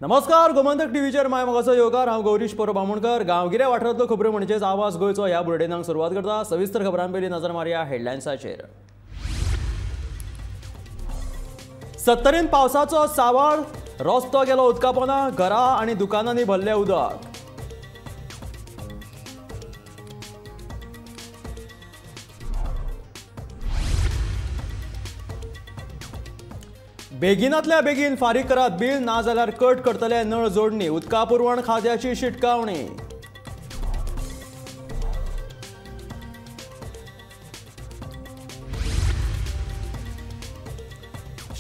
नमस्कार, गोमंतक टीव्हीचेर माय मोगाचो येवकार। हांव गौरीश परबामुणकर। गांवगिऱ्या वाठारांतलो खबरो म्हणजेच आवाज गोंयचो ह्या बुलेटिनाक सुरवात करता। सविस्तर खबरां पयलीं नजर मारया हेडलायन्साचेर। 70 पावसाचो सावळ, रस्तो गेलो उदकापोंदा, घरां आनी दुकानांनी भरले उदक। बेगिनांतल्या बेगीन फारीक करात बील, ना जाल्यार कट करतले नळ जोडणी। उदका पुरवण खात्याची शिटकावणी।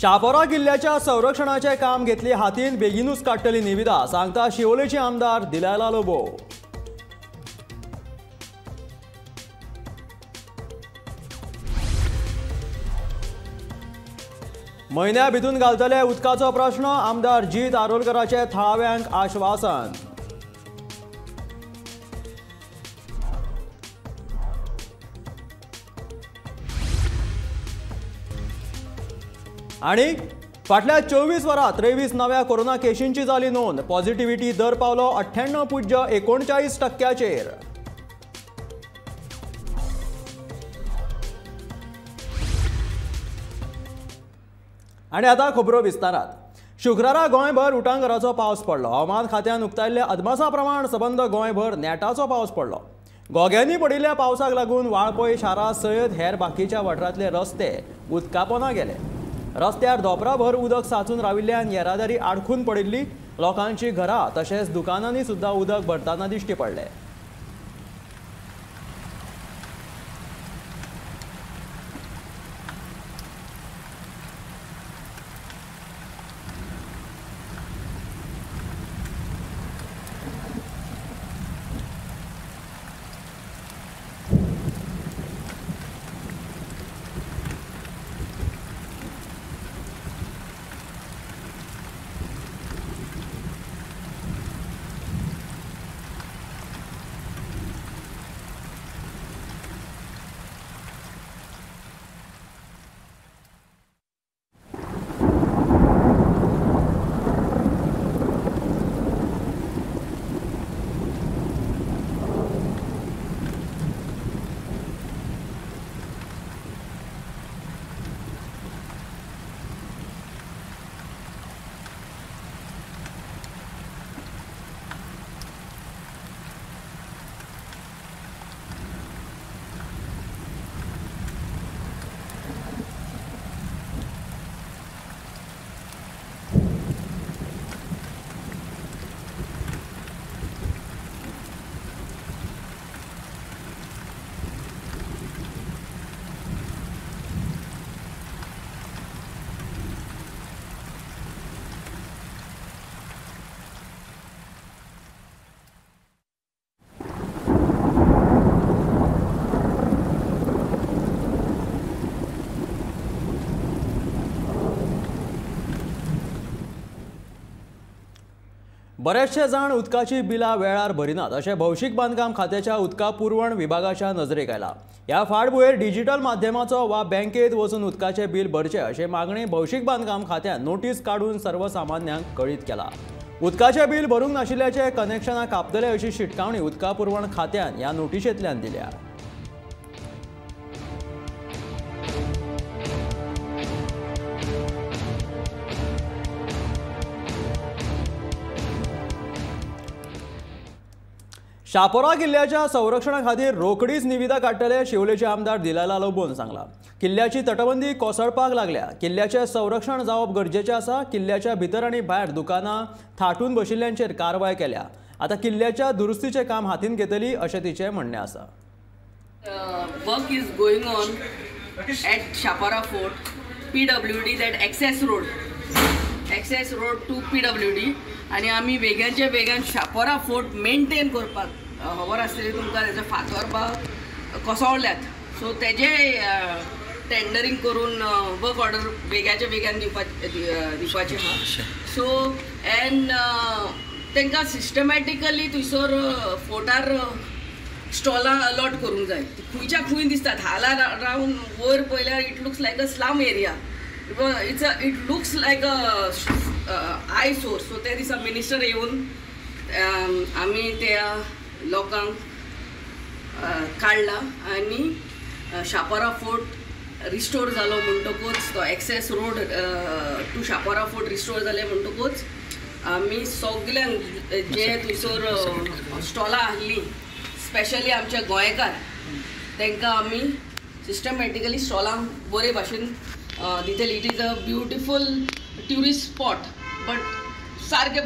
शापोरा किल्ल्याच्या संरक्षणाचे काम घेतली हातीन, बेगीनूच काडटली निविदा, सांगता शिवोलेचे आमदार दिलायला लोबो। म्हयन्या भितून घालतले उदकाचो प्रश्न, आमदार जीत आरोलकराचे थळाव्यांक आश्वासन। आणि फाटल्या 24 वरांत 23 नव्या कोरोना केशींची जाली नोंद। पॉझिटिव्हिटी दर पावलो 98.39%। आणि आता खबरो विस्तारात। शुक्रारा गोंयभर उटंगराचो पावस पडलो। हवामान खात्यान उक्तायल्ल्या अदमासा प्रमाण सबंद गोंयभर नेटाचो पावस पडलो। गोग्यांनी पडिल्ल्या पावसाक लागून वाळपय शारा सयत हेर बाकीच्या वाठारांतले रस्ते उदकापोंदा गेले। रस्त्यार दोपराभर उदक साचून राविल्ल्यान येरादारी आडखून पडिल्ली। लोकांची घरां तशेंच दुकानांनी सुद्दां उदक भरतना दिश्टी पडले। बरेचशे जाण उदकाची बिलां वेळार भरिनात अशें भौशीक बांदकाम खात्याच्या उदका पुरवण विभागाच्या नजरेक आयला। ह्या फाटभुंयेर डिजिटल माध्यमाचो वा बँकेत वचून उदकाचे बील भरचे अशें मागणी भौशीक बांदकाम खात्यान नोटीस काडून सर्वसामान्यांक कळीत केला। उदकाचे बील भरूंक नाशिल्ल्याचे कनेक्शनां कापतले अशी शिटकावणी उदका पुरवण खात्यान ह्या नोटिशेंतल्यान दिल्या। शापोरा किल्ल्याच्या संरक्षणा खातीर रोखडीच निविदा काडटले शिवोलेचे आमदार दिलायला लोबोन सांगला। किल्ल्याची तटबंदी कोसळपाक लागल्या। किल्ल्याचे संरक्षण जावप गरजेचें आसा। किल्ल्याच्या भितर आनी भायर दुकानां थाटून बशिल्ल्यांचेर कारवाय केल्या। आता किल्ल्याच्या दुरुस्तीचे काम हातीन घेतली अशें तिचें म्हणणें आसा। Work is going on at Shapora Fort, PWD, that access road to PWD, आणि आमी बेगांचे बेगान शापोरा फोर्ट मेंटेन करपाक खबर आसतली तुमकां तेजो फातर कोसळ्ळ्यात। सो तेजे टेंडरिंग करून वर्क ऑर्डर बेगाचे बेगान दिवपाची आहा। सो एंड तांकां सिस्टमॅटिकली थंयसर फोर्टार स्टॉलां अलॉट करूंक जाय। खंयच्या खंय दिसतात हाला रावन वयर पयल्यार it looks like a slum area. It looks like a eyesore. So त्या दिसा मिनिस्टर येवन आमी त्या लोकांक काडला आनी शापोरा फोर्ट रिस्टोर जालो म्हणटकूच तो access road to Shapora fort restore जाले म्हणटकूच आमी सगल्यांक जे थंयसर स्टॉलां आसलीं स्पेशली आमचे गोंयकार तांकां आमी सिस्टमॅटिकली स्टॉलांक बरे भाशेन दितली. It is a beautiful tourist spot but सारकें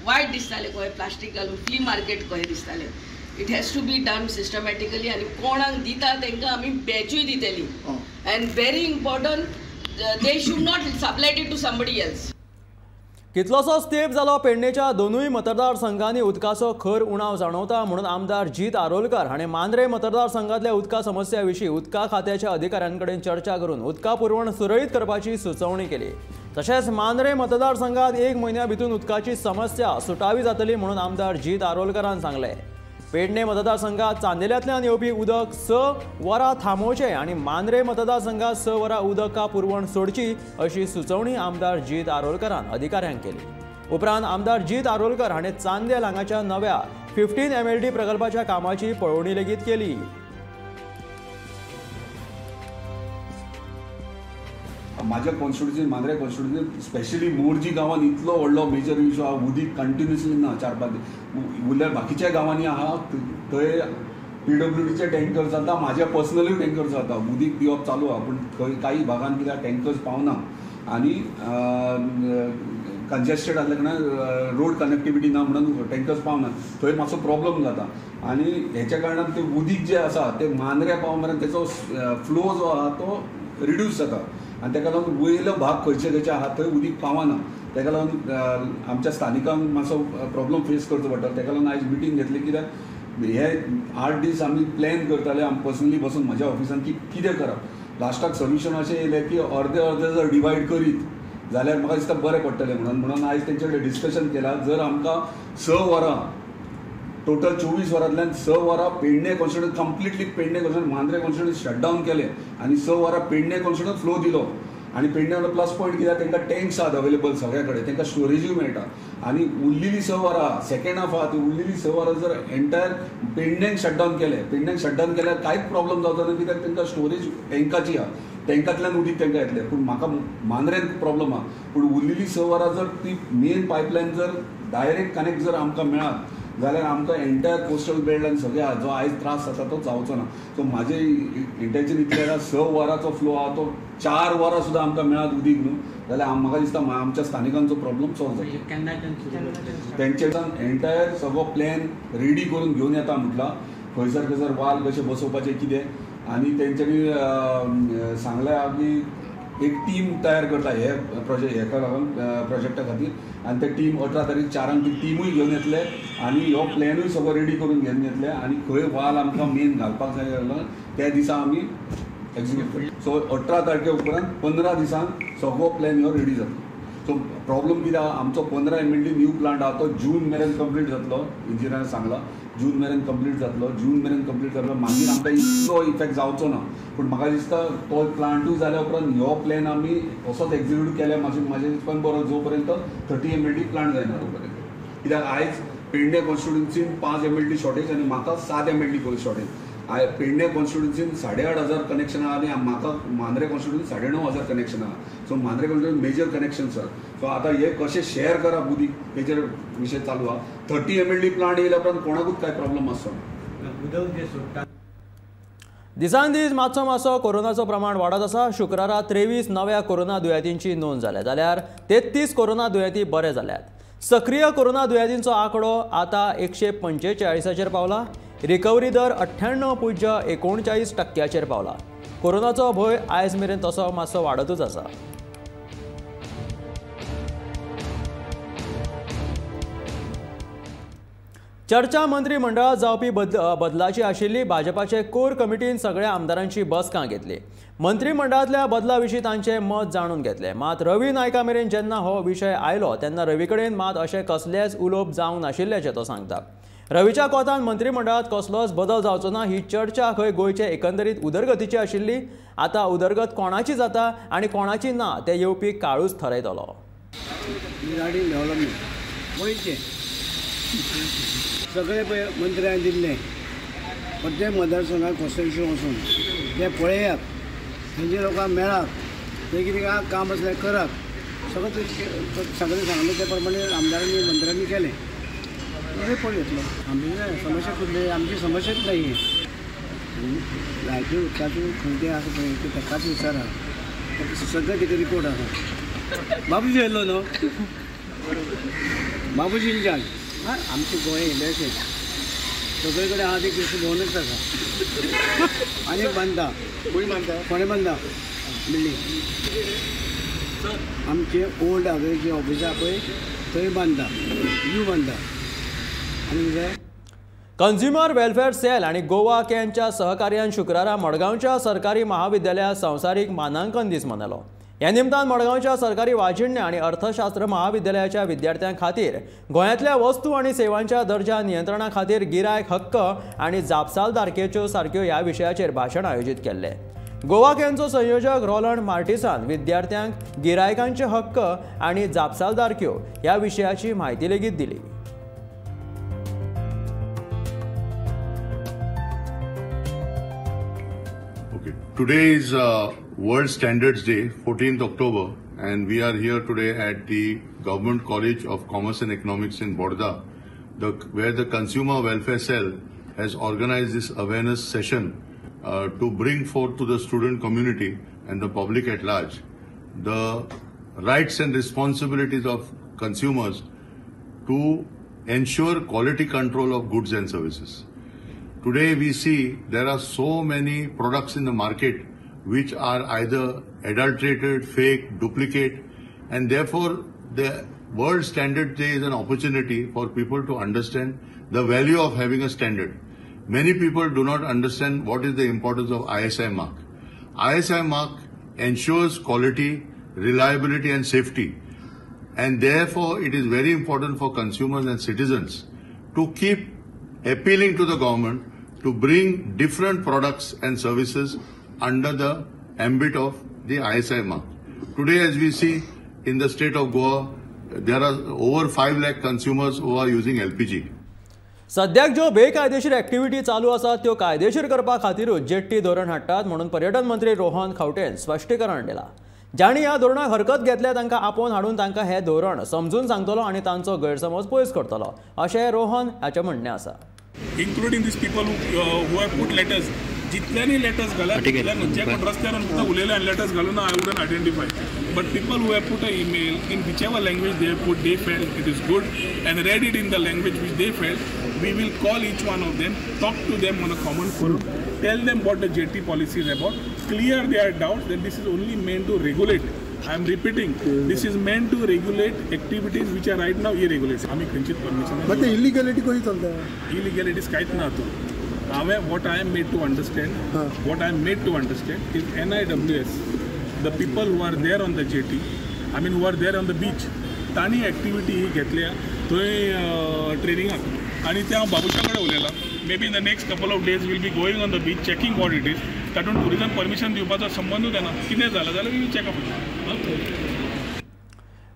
वायट दिसतालें खंय प्लास्टीक घालून फ्ली मार्केट कशें दिसतालें. It has to be done systematically आनी कोणाक दिता तांकां आमी बॅचूय दितली. And very important they should not supply it to somebody else. कितलोसोच तेंप जालो पेडणेच्या दोनूय मतदारसंघांनी उदकाचो खर उणाव जाणवता म्हणून आमदार जीत आरोलकर हाणें मांद्रे मतदारसंघातल्या उदका समस्या विशीं उदका खात्याच्या अधिकाऱ्यांकडेन चर्चा करून उदका पुरवण सुरळीत करपाची सुचोवणी केली. तशेंच मांद्रे मतदारसंघात 1 म्हयन्या भितून उदकाची समस्या सुटावी जातली म्हणून आमदार जीत आरोलकरान सांगलें. पेडणे मतदारसंघात चांदेल्यातल्यान येवपी उदक 6 वरां थांबोवचें आनी मांद्रे मतदारसंघात 6 वरां उदका पुरवण सोडची अशी सुचोवणी आमदार जीत आरोलकरान अधिकाऱ्यांक केली. उपरांत आमदार जीत आरोलकर हाणें चांदेल हांगाच्या नव्या 15 MLD प्रकल्पाच्या कामाची पळोवणी लेगीत केली. माझ्या constituency Mandrem constituency specially Morjim गांवांत इतलो व्हडलो मेजर इशू आहा. उदीक कंटिन्युअसली ना 4-5 दीस. उरल्या बाकीच्या गांवांनी आहा थंय PWDचे टँकर जाता. म्हाज्या पर्सनली टँकर जाता. उदीक दिवप चालू आहा पूण थंय काही भागांत कित्याक टँकर्स पावना आनी कंजेस्टेड आसल्या कारणान रोड कनेक्टिविटी ना म्हणून टँकर्स पावना. थंय मातसो प्रॉब्लम जाता आनी हेच्या कारणान ते उदीक जे आसा ते मांद्रे पाव मेरेन तेचो फ्लो जो आहा तो रिड्यूस जाता आनी ताका लागून वयलो भाग खंयचे आहा थंय उदीक पावना. ताका लागून आमच्या स्थानिकांक मातसो प्रॉब्लम फेस करचो पडटा. ताका लागून आयज मिटींग घेतली कित्याक हे 8 दीस आमी प्लॅन करताले आमी पर्सनली बसून म्हज्या ऑफिसान की कितें करप. लास्टाक सोल्युशन अशें येयलें की अर्दे जर डिवायड करीत जाल्यार म्हाका दिसता बरें पडटलें म्हणून आयज तेंचे कडेन डिस्कशन केलां. जर आमकां 6 वरां टोटल 24 वरांतल्यान 6 वरां Pernem constituency completely Pernem constituency Mandrem constituency shutdown केलें आनी 6 वरां पेडणे कॉन्स्टिट्युन्सी फ्लो दिलो. आनी पेडणे वालो प्लस पॉयंट कित्याक तांकां टँक्स आहात अवेलेबल सगळ्या कडेन तांकां स्टोरेजूय मेळटा आनी उरलेली 6 वरां सेकेंड हाफ आहा ती उरलेली 6 वरां जर एंटायर पेडण्यांक शटडावन केल्यार कांयच प्रॉब्लम जावचो ना कित्याक तांकां स्टोरेज टँकाची आहा. टँकांतल्यान उदीक तांकां येतलें पूण म्हाका मांद्रेन प्रॉब्लम आहा. पूण उरलेली 6 वरां जर ती मेन पायपलायन जर डायरेक्ट कनेक्ट जर आमकां मेळत जाल्यार आमकां एंटायर कोस्टल बेल्ट सगळें आहा जो आयज त्रास जाता तो जावचो ना. सो म्हाजें इंटेन्शन इतलें आसा 6 वरांचो फ्लो आहा तो 4 वरां सुद्दां आमकां मेळत उदीक न्हू जाल्यार म्हाका दिसता आमच्या स्थानिकांचो प्रॉब्लम सॉल्व जाता. तेंचे एंटायर सगळो प्लॅन रेडी करून घेवन येता म्हटला खंयसर वाल कशे बसोवपाचे कितें आनी तेंच्यांनी सांगल्या की एक टीम तयार करता हे हेका लागून प्रोजेक्टा खातीर आनी ते टीम 18 तारीख 4 ती टीमूय घेवन येतले आनी हो प्लॅनूय सगळो रेडी करून घेवन येतले आनी खंय वाल आमकां मेन घालपाक जाय जाल्यार त्या दिसा आमी एक्झिक्यूट करता. सो 18 तारखे उपरांत 15 दिसान सगळो प्लॅन हो रेडी जातलो. सो प्रॉब्लम कितें आहा आमचो 15 MLD न्यू प्लांट आहा तो जून मेरेन कंप्लीट जातलो. इंजिनियरान सांगला जून मेरेन कंप्लीट जातलो. जून मेरेन कंप्लीट जातलो मागीर आमकां इतलो इफेक्ट जावचो ना. पूण म्हाका दिसता तो प्लांटूय जाल्या उपरांत हो प्लॅन आमी असोच एक्झिक्यूट केल्या म्हाजे दिसपान बरो जो पर्यंत 30 MLD प्लांट जायना तो पर्यंत. कित्याक आयज पेडणे कॉन्स्टिट्युन्सीन 5 MLD शॉर्टेज आनी म्हाका 7 MLD शॉर्टेज. पेडणे कॉन्स्टिट्युन्सीन 8,500 कनेक्शन आहा आनी म्हाका मांद्रे कॉन्स्टिट्युन्सीन 9,500 कनेक्शन आहा. सो मांद्रे कॉन्स्टिट्युन्सीन मेजर कनेक्शन्स आहा. सो आतां हे कशें शेअर करप उदीक हेचेर विशय चालू आहा. 30 MLD प्लांट येयल्या उपरांत कोणाकूच कांय प्रॉब्लम आसचो ना. दिसान दीस मातसो कोरोनाचो प्रमाण वाडत आसा. शुक्रारा 23 नव्या कोरोना दुयेंतींची नोंद जाल्या जाल्यार 33 कोरोना दुयेंती बरे जाल्यात. सक्रिय कोरोना दुयेंतींचो आंकडो आतां 145 पावला. रिकवरी दर 98.39% पावला. कोरोनाचो भंय आयज मेरेन तसो मातसो वाडतूच आसा. चर्चा मंत्रिमंडळात जावपी बदलाची आशिल्ली भाजपाचे कोर कमिटीन सगळ्या आमदारांची बसका घेतली. मंत्रिमंडळातल्या बदला विशीं तांचें मत जाणून घेतलें. मात रवी नायका मेरेन जेन्ना हो विशय आयलो तेन्ना रवी कडेन मात अशें कसलेंच उलोवप जावंक नाशिल्ल्याचें तो सांगता. रवीच्या कोतान मंत्रिमंडळात कसलोच बदल जावचो ना ही चर्चा खंय गोंयचे एकंदरीत उदरगतीची आशिल्ली. आतां उदरगत कोणाची जाता आनी कोणाची ना तें येवपी काळूच थरयतलो. रिगार्डिंग डेव्हलपमेंट गोंयचे सगळे पळय मंत्र्यान दिल्ले प्रत्येक मतदारसंघात कॉन्स्टिट्युशन वचून ते पळयात तेंचे लोकांक मेळात ते कितें काम असलें करात सगळें सांगलें त्या प्रमाणे आमदारांनी मंत्र्यांनी केलें तशें पळय येतलो आमची समस्या कुठली आमची समस्याच नाही लायटी उदकाची खंय तें आसा पळय ते ताकाच विचारा सगळें कितें रिपोर्ट आसा बाबूजी येयल्लो न्हू बाबूजी इंचार्ज आमचें गोंय येयलें अशें सगळे कडेन आहा ती कृषी भवनूच आसा आनी बांदता कोणें बांदता बिल्डींग आमचे ओल्ड हावेची ऑफिसां पळय थंय बांदता न्यू बांदता आनी कितें कंझ्युमर वेलफेअर सेल आणि गोवा कॅनच्या सहकार्यान शुक्रारा मडगांवच्या सरकारी महाविद्यालयात संवसारीक मानांकन दीस मनयलो. ह्या निमतान मडगांवच्या सरकारी वांशिण्य आणि अर्थशास्त्र महाविद्यालयाच्या विद्यार्थ्यां खातीर गोंयांतल्या वस्तू आणि सेवांच्या दर्जा नियंत्रणा खातीर गिरायक हक्क आणि जापसालदारकेच्यो सारक्यो ह्या विशयाचेर भाशण आयोजीत केल्लें. गोवा कॅनचो संयोजक रोलंड मार्टिसान विद्यार्थ्यांक गिरायकांचे हक्क आणि जापसालदारक्यो ह्या विशयाची म्हायती लेगीत दिली. Today is World Standards Day, 14th October, and we are here today at the Government College of Commerce and Economics in Borda, where the Consumer Welfare Cell has organized this awareness session to bring forth to the student community and the public at large the rights and responsibilities of consumers to ensure quality control of goods and services. Today we see there are so many products in the market which are either adulterated, fake, duplicate, and therefore the World Standard Day is an opportunity for people to understand the value of having a standard. Many people do not understand what is the importance of ISI mark. ISI mark ensures quality, reliability and safety, and therefore it is very important for consumers and citizens to keep appealing to the government to bring different products and services under the ambit of the ISI mark. Today, as we see in the state of Goa, there are over 5 lakh consumers who are using LPG. सद्याक ज्यो बेकायदेशीर activity चालू आसात त्यो कायदेशीर करपा खातीरूच jetty धोरण हाडटात म्हणून पर्यटन मंत्री रोहन खंवटेन स्पश्टीकरण दिलां. जाणी ह्या धोरणाक हरकत घेतल्या तांकां आपोवन हाडून तांकां हें धोरण समजून सांगतलो आनी तांचो गैरसमज पयस करतलो अशें रोहन हाचें म्हणणें आसा. Including these people who have put letters. जितल्यानी लेटर्स घाला तितल्यान जे कोण रस्त्यार उलयले आनी लेटर्स घालून I wouldn't identify. But people who have put an email in whichever language they have put, they felt it is good and read it in the language which they felt, we will call each one of them, talk to them on a common forum, tell them what the JT policy is about, clear their doubts that this is only meant to regulate. I am repeating, this is meant to regulate activities which are right now irregulated. आम्ही खंयचीच permission. But the illegality कोणी चलता? Illegalities काहीच ना तो. What I am made to understand, is NIWS, the people who are there on the jetty, who are there on the beach, तांणी activity ही घेतल्या थंय ट्रेनिंगाक आनी ते हांव बाबुशा कडेन उलयलां. Maybe in the next couple of days we'll be going on the beach checking what it is. तातूंत tourism permission दिवपाचो संबंदूच येना. कितें जालें जाल्यार वी विल चॅक अप.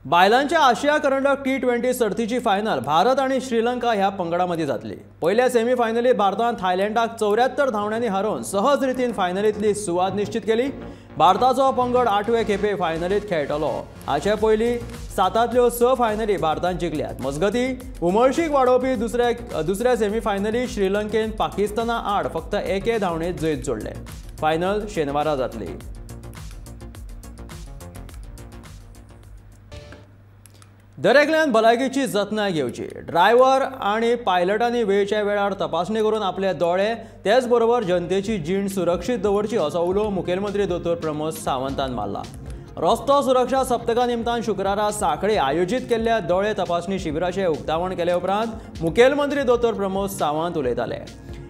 बायलांच्या आशिया करंडक T20 सर्तीची फायनल भारत आणि श्रीलंका ह्या पंगडा मदीं जातली. पयल्या सेमी फायनलीत भारतान थायलंडाक 74 धांवड्यांनी हारोवन सहज रितीन फायनलींतली सुवात निश्चित केली. भारताचो पंगड 8वे खेपे फायनलीत खेळटलो. हाचे पयलीं 7तल्यो 6 फायनली भारतान जिखल्यात. मजगतीं उमळशीक वाडोवपी दुसऱ्या सेमी फायनलीत श्रीलंकेन पाकिस्ताना आड फक्त 1 धांवडेंत जैत जोडले. फायनल शेनवारा जातली. दरेकल्यान भलायकेची जतनाय घेवची. ड्रायव्हर आणि पायलटांनी वेळच्या वेळार तपासणी करून आपले दोळे तेच बरोबर जनतेची जीण सुरक्षीत दवरची असो उलो मुखेलमंत्री दोतोर प्रमोद सावंतान मारला. रस्तो सुरक्षा सप्तका निमतान शुक्रारा सांखळे आयोजीत केल्ल्या दोळे तपासणी शिबिराचें उक्तावण केले उपरांत मुखेलमंत्री दोतोर प्रमोद सावंत उलयताले.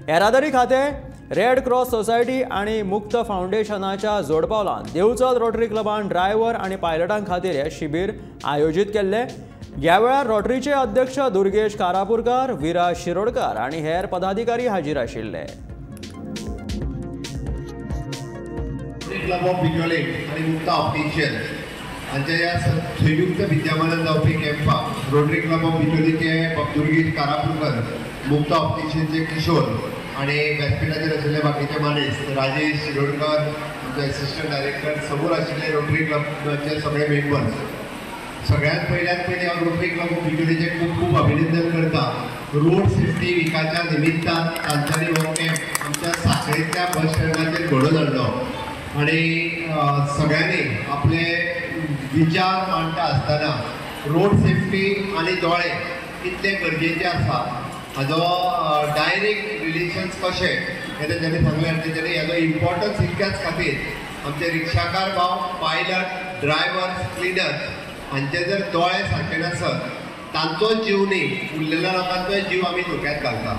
येरादारी खातें, रेड क्रॉस सोसायटी आणि मुक्त फाउंडेशनाच्या जोडपावलान देवचल रोटरी क्लबान ड्रायव्हर आणि पायलटां खातीर हे शिबीर आयोजीत केल्ले. ह्या वेळार रोटरीचे अध्यक्ष दुर्गेश कारापुरकार, विराज शिरोडकार आणि हेर पदाधिकारी हाजीर आशिल्ले. क्लब ऑफ विज्युअल एड आणि मुक्ता ऑप्टिशियन हांच्या ह्या संयुक्त विद्यमानान जावपी कॅम्पाक रोटरी क्लब ऑफ बिचोलीचे दुर्गेश कारापुरकर, मुक्ता ऑप्टिशियनचे किशोर आणि व्यासपीठाचेर आशिल्ले बाकीचे मानेस राजेश शिरोडकर, आमचे असिस्टंट डायरेक्टर, समोर आशिल्ले रोटरी क्लबचे सगळे मेंबर्स, सगळ्यात पयली हांव रोटरी क्लब ऑफ बिचोलीचे खूब खूब अभिनंदन करता. रोड सेफ्टी विकाच्या निमित्तान तांच्यांनी हो कॅम्प आमच्या साखळेंतल्या बस स्टँडाचेर घडोवन हाडलो आणि सगळ्यांनी आपले विचार मांडटा आसतना रोड सेफ्टी आनी दोळे कितले गरजेचे आसा हाजो डायरेक्ट रिलेशन्स कशे हे तेंच्यांनी सांगलें आनी तेंच्यांनी हाजो इम्पॉर्टन्स इतक्याच खातीर आमचे रिक्षाकार भाव, पायलट, ड्रायव्हर्स, क्लिनर्स हांचे जर दोळे सारके नासत तांचो जीव न्ही उरलेल्या लोकांचोय जीव आमी धोक्यात घालता.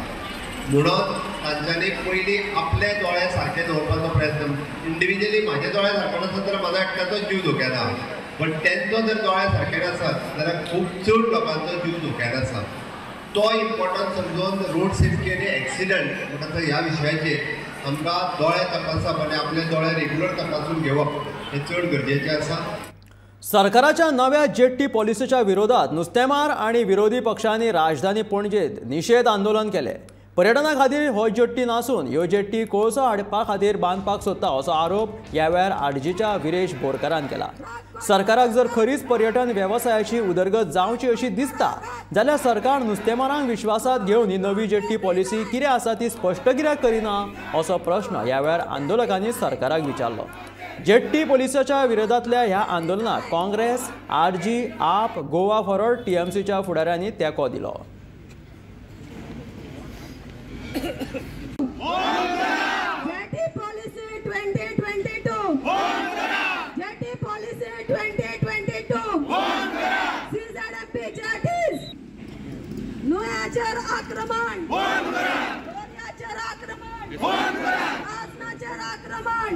म्हणून तांच्यांनी पयलीं आपले दोळे सारके दवरपाचो प्रयत्न. इंडिविज्युअली म्हाजे दोळे सारके नासत जाल्यार म्हाजो एकट्याचो जीव धोक्यात आसा, बट तेंचो जर दोळे सारके नासत जाल्यार खूब चड लोकांचो जीव धोक्यात आसा. तो इम्पॉर्टन्स समजून रोड सेफ्टी आनी एक्सिडंट म्हणटा ह्या विशयाचेर आमकां दोळे तपासप आनी आपले दोळे रेग्युलर तपासून घेवप हें चड गरजेचें आसा. सरकाराच्या नव्या जेट्टी पॉलिसीच्या विरोधात नुस्तेमार आणि विरोधी पक्षांनी राजधानी पणजेत निषेध आंदोलन केले. पर्यटना खातीर हो जेट्टी नासून ह्यो जेट्टी कोळसो हाडपा खातीर बांदपाक सोदता असो आरोप ह्या वेळार आडजीच्या विरेश बोरकारान केला. सरकाराक जर खरीच पर्यटन वेवसायाची उदरगत जावची अशी दिसता जाल्यार सरकार नुस्तेमारांक विश्वासात घेवन ही नवी जेट्टी पॉलिसी कितें आसा ती स्पश्ट कित्याक करिना असो प्रश्न ह्या वेळार आंदोलकांनी सरकाराक विचारलो. जेट्टी पॉलिसीच्या विरोधातल्या ह्या आंदोलनाक काँग्रेस, आरजी, आप, गोवा फॉरवर्ड, टीएमसीच्या फुडाऱ्यांनी तेंको दिलो. Jetty policy 2022 jetty policy 2022 CZMP jetties नुयाचेर आक्रमण दोरयाचेर आक्रमण आसनाचेर आक्रमण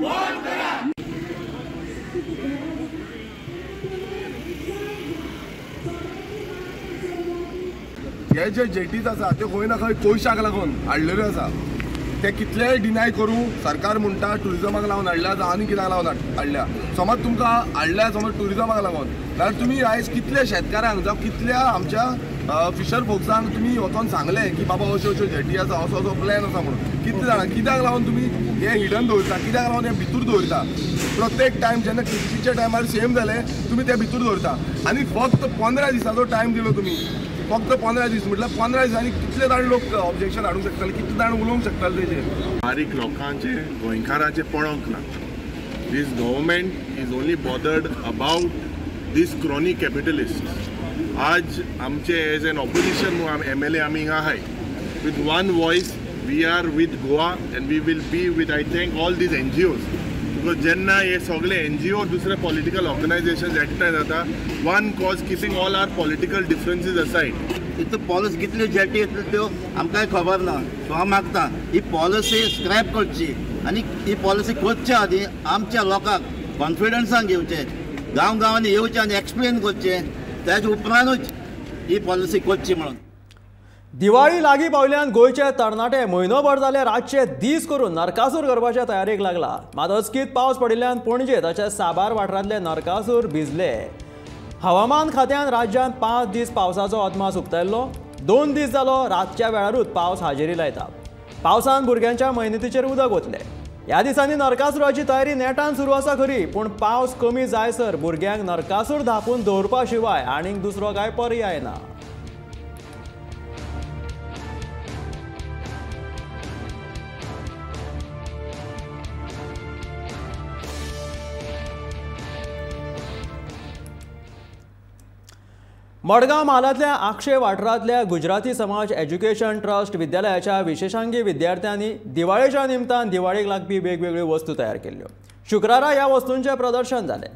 हे जे जेटीज आसा ते खंय ना खंय कोळशाक लागून हाडलेल्यो आसा. ते कितलेय डिनाय करूं सरकार म्हणटा टुरिजमाक लागून हाडल्या जावं आनी कित्याक लागून हाडल्या. समज तुमकां हाडल्या समज टुरिजमाक लागून जाल्यार तुमी आयज कितले शेतकारांक जावं कितल्या आमच्या फिशर फोक्सांक तुमी वचोन सांगलें की बाबा अश्यो अश्यो जेटी आसा, असो असो प्लॅन आसा म्हणून. कितले जाणां कित्याक लागून तुमी हे हिडन दवरता, कित्याक लागून हे भितूर दवरता. प्रत्येक टायम जेन्ना क्रिस्तीच्या टायमार सेम जालें तुमी ते भितूर दवरता आनी फक्त 15 दिसाचो टायम दिलो तुमी. फक्त 15 दीस म्हटल्यार 15 दिसांनी कितले जाण लोक ऑब्जेक्शन हाडूंक शकताले, कितले जाण उलोवंक शकताले तेजेर. बारीक लोकांचे गोंयकारांचे पळोवंक ना. This government is only bothered about this chronic capitalist. आज आमचे एज एन ऑपोजिशन MLA आमी हिंगा आहाय with one voice we are with Goa and we will be with I think all these NGOs. Because जेन्ना हे सगळे NGO दुसरे political organisation एकठांय जाता one cause keeping all our political differences aside. इतल्यो पॉलिसी कितल्यो जेटी येतल्यो त्यो आमकांय खबर ना. सो हांव मागता ही पॉलिसी स्क्रॅप करची आनी ही पॉलिसी करच्या आदी आमच्या लोकांक कॉन्फिडन्सान घेवचे, गांव गांवांनी येवचे आनी एक्सप्लेन करचे, त्याच्या उपरांतूच ही पॉलिसी करची म्हणून. दिवाळी लागीं पावल्यान गोंयचे तरणाटे म्हयनोभर जाले रातचे दीस करून नरकासूर करपाच्या तयारेक लागला. मात अचकीत पावस पडिल्ल्यान पणजे तशेंच साबार वाठारांतले नरकासूर भिजले. हवामान खात्यान राज्यांत 5 दीस पावसाचो अदमास उक्तायल्लो. 2 दीस जालो रातच्या वेळारूच पावस हाजेरी लायता. पावसान भुरग्यांच्या मेहनतीचेर उदक वतले. ह्या दिसांनी नरकासुराची तयारी नेटान सुरू आसा खरी, पूण पावस कमी जायसर भुरग्यांक नरकासूर धापून दवरपा शिवाय आनीक दुसरो कांय पर्याय ना. मडगांव म्हालांतल्या आक्षे वाठारांतल्या गुजराती समाज एज्युकेशन ट्रस्ट विद्यालयाच्या विशेषांगी विद्यार्थ्यांनी दिवाळेच्या निमतान दिवाळेक लागपी वेगवेगळ्यो वस्तू तयार केल्ल्यो. शुक्रारा ह्या वस्तूंचें प्रदर्शन जालें.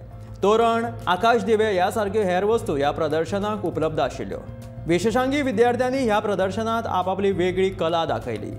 तोरण, आकाश दिवे ह्या सारक्यो हेर वस्तू ह्या प्रदर्शनाक उपलब्ध आशिल्ल्यो. विशेषांगी विद्यार्थ्यांनी ह्या प्रदर्शनात आपापली वेगळी कला दाखयली.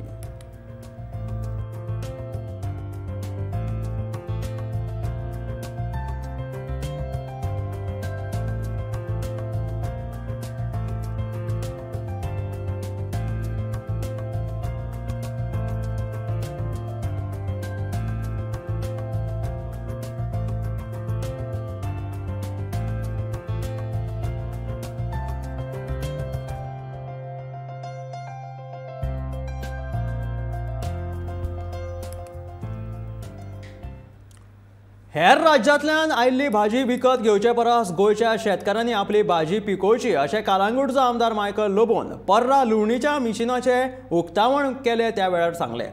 हेर राज्यांतल्यान आयिल्ली भाजी विकत घेवचे परस गोंयच्या शेतकारांनी आपली भाजी पिकोवची अशें कालांगूटचो आमदार मायकल लोबोन पर्रा लुवणीच्या मिशिनाचे उक्तावण केले त्या वेळार सांगले.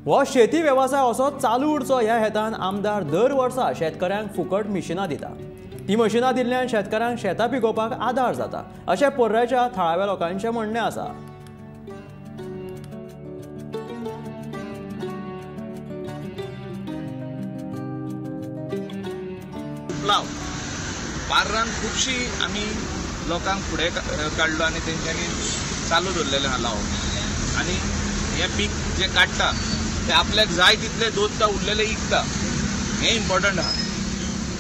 हो शेती वेवसाय असो चालू उरचो ह्या हेतान आमदार दर वर्सा शेतकऱ्यांक फुकट मिशिनां दिता. ती मशिनां दिल्ल्यान शेतकऱ्यांक शेतां पिकोवपाक आदार जाता अशें पर्ऱ्याच्या थळाव्या लोकांचें म्हणणें आसा. पार्रान खुबशी आमी लोकांक फुडें काडलो आनी तेंच्यांनी चालू दवरलेलें आहा लावप. आनी हें पीक जें काडटा तें आपल्याक जाय तितलें दवरता उरलेलें विकता. हें इम्पॉर्टंट आहा.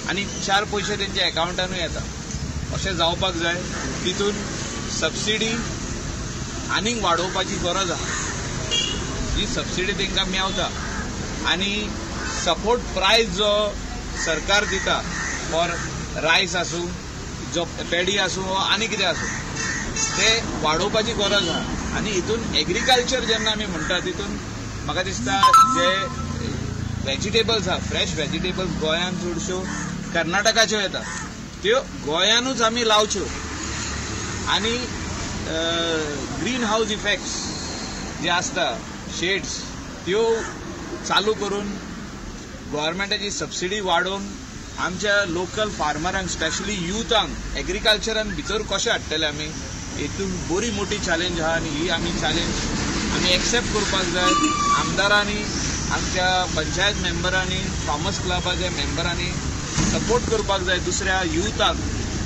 आनी 4 पयशे तेंच्या एकावंटानूय येता. अशें जावपाक जाय. तितून सबसिडी आनीक वाडोवपाची गरज आहा. ही सबसिडी तेंकां मेवता आनी सपोर्ट प्रायस जो सरकार दिता फॉर रायस आसूं जो पेडी आसूं आनी कितें आसूं तें वाडोवपाची गरज आहा. आनी हितून एग्रीकल्चर जेन्ना आमी म्हणटा तितून म्हाका दिसता जे वेजिटेबल्स आहा फ्रेश वेजिटेबल्स गोंयांत चडश्यो कर्नाटकाच्यो येता त्यो गोंयानूच आमी लावच्यो आनी ग्रीन हावस इफेक्ट्स जे आसता शेड्स त्यो चालू करून गव्हर्मेंटाची सबसिडी वाडोवन आमच्या लोकल फार्मरांक स्पेशली युथांक एग्रीकल्चरान भितर कशें हाडटले आमी हितून बरी मोठी चॅलेंज आहा. आनी ही आमी चॅलेंज आमी एक्सेप्ट करपाक जाय. आमदारांनी आमच्या पंचायत मेंबरांनी फार्मर्स क्लबाच्या मेंबरांनी सपोर्ट करपाक जाय. दुसऱ्या युथाक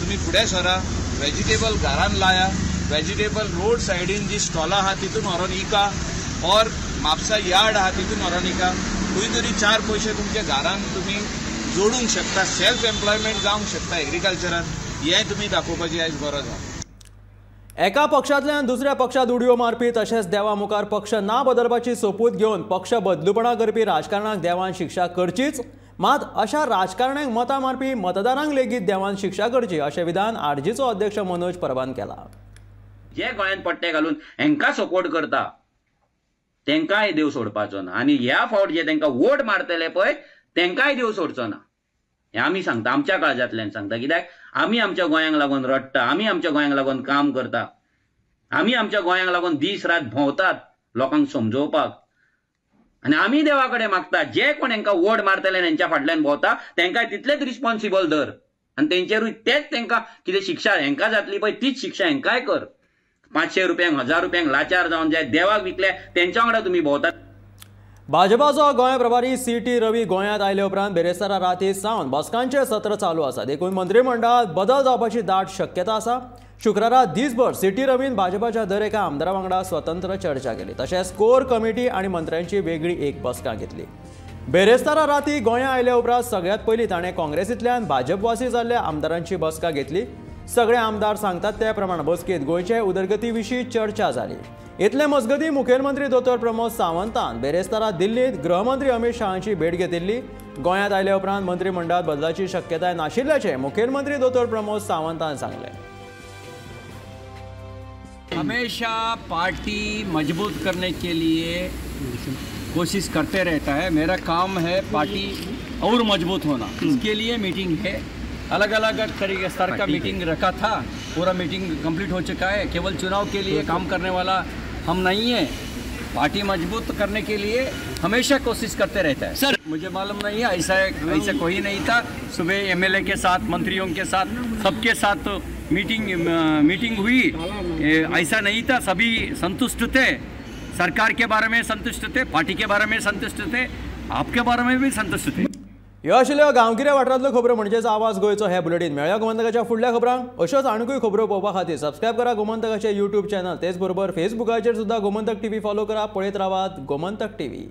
तुमी फुडें सरा वेजिटेबल घरान लाया. वेजिटेबल रोड सायडीन जी स्टॉलां आहा तितून व्हरोन विका ऑर म्हापसा यार्ड आहा तितून व्हरोन विका. खंय तरी 4 पयशे तुमच्या घरान तुमी जोडूंक शकता. सेल्फ एम्प्लॉयमेंट जावंक शकता एग्रीकल्चरान. हें तुमी दाखोवपाची आयज गरज आहा. एका पक्षांतल्यान दुसऱ्या पक्षांत उडयो मारपी तशेंच देवा मुखार पक्ष ना बदलपाची सोपूत घेवन पक्ष बदलूपणां करपी राजकारणाक देवान शिक्षा करचीच. मात अशा राजकारण्यांक मतां मारपी मतदारांक लेगीत देवान शिक्षा करची अशें विधान आरजीचो अध्यक्ष मनोज परबान केला. जे गोंयांत पट्टे घालून हेंकां सपोर्ट करता तेंकांय देव सोडपाचो ना. आनी ह्या फावट जे तेंकां वोट मारतले पळय तेंकांय देव सोडचो ना. हें आमी सांगता आमच्या काळजांतल्यान सांगता. कित्याक आमी आमच्या गोंयांक लागून रडटा. आमी आमच्या गोंयांक लागून काम करता. आमी आमच्या गोंयांक लागून दीस रात भोंवतात लोकांक समजोवपाक. आनी आमी देवा कडेन मागता जे कोण हेंकां वोट मारतले तेंच्या फाटल्यान भोंवता तेंकांय तितलेच रिस्पॉन्सिबल धर आनी तेंचेरूय तेच तेंकां कितें शिक्षा हेंकां जातली पळय तीच शिक्षा हेंकांय कर. 500 रुपयांक 1000 रुपयांक लाचार जावन जे देवाक विकले तेंच्या वांगडा तुमी भोंवतात. भाजपाचो गोंय प्रभारी सी.टी. रवी गोंयांत आयले उपरांत बेरेस्तारा राती सावन बसकांचे सत्र चालू आसा. देखून मंत्रिमंडळात बदल जावपाची दाट शक्यता आसा. शुक्रारा दीसभर सी.टी. रवीन भाजपाच्या दर एका आमदारा वांगडा स्वतंत्र चर्चा केली. तशेंच कोर कमिटी आनी मंत्र्यांची वेगळी एक बसका घेतली. बेरेस्तारा राती गोंया आयले उपरांत सगळ्यात पयलीं ताणें काँग्रेसींतल्यान भाजपवासी जाल्ल्या आमदारांची बसका घेतली. सगळे आमदार सांगतात त्या प्रमाण बसकेत गोंयचे उदरगती विशीं चर्चा जाली. इतले मजगती मुखेलमंत्री दोतोर प्रमोद सावंतान बेरेस्तारा दिल्लीत गृहमंत्री अमित शहाची भेट घेतिल्ली. गोंयांत आयले उपरांत मंत्रिमंडळात बदलाची शक्यताय नाशिल्ल्याचें मुखेलमंत्री दोतोर प्रमोद सावंतान सांगलें. हमेशा पार्टी मजबूत करने के लिए कोशिश करते रहता है. मेरा काम है पार्टी और मजबूत होना. इसके लिए मीटिंग है. अलग अलग तरीके स्तर का मीटिंग रखा था. पूरा मीटिंग कंप्लीट हो चुका है. केवल चुनाव के लिए काम करने वाला हम नहीं है. पार्टी मजबूत करने के लिए हमेशा कोशिश करते रहता है. सर मुझे मालूम नहीं है ऐसा कोई नहीं था. सुबह एमएलए के साथ मंत्रियों के साथ सबके साथ मीटिंग हुई. ऐसा नहीं था. सभी संतुष्ट थे. सरकार के बारे में संतुष्ट थे. पार्टी के बारे में संतुष्ट थे. आपके बारे में भी संतुष्ट थे. ह्यो आशिल्ल्यो गांवगिऱ्या वाठारांतल्यो खबरो म्हणजेच आवाज गोंयचो हे बुलेटीन. मेळ्या गोमंतकाच्या फुडल्या खबरांक. अश्योच आनीकूय खबरो पळोवपा खातीर सबस्क्रायब करा गोमंतकाचे यूट्यूब चॅनल. तेच बरोबर फेसबुकाचेर सुद्दां गोमंतक टीव्ही फॉलो करा. पळयत रावात गोमंतक टीव्ही.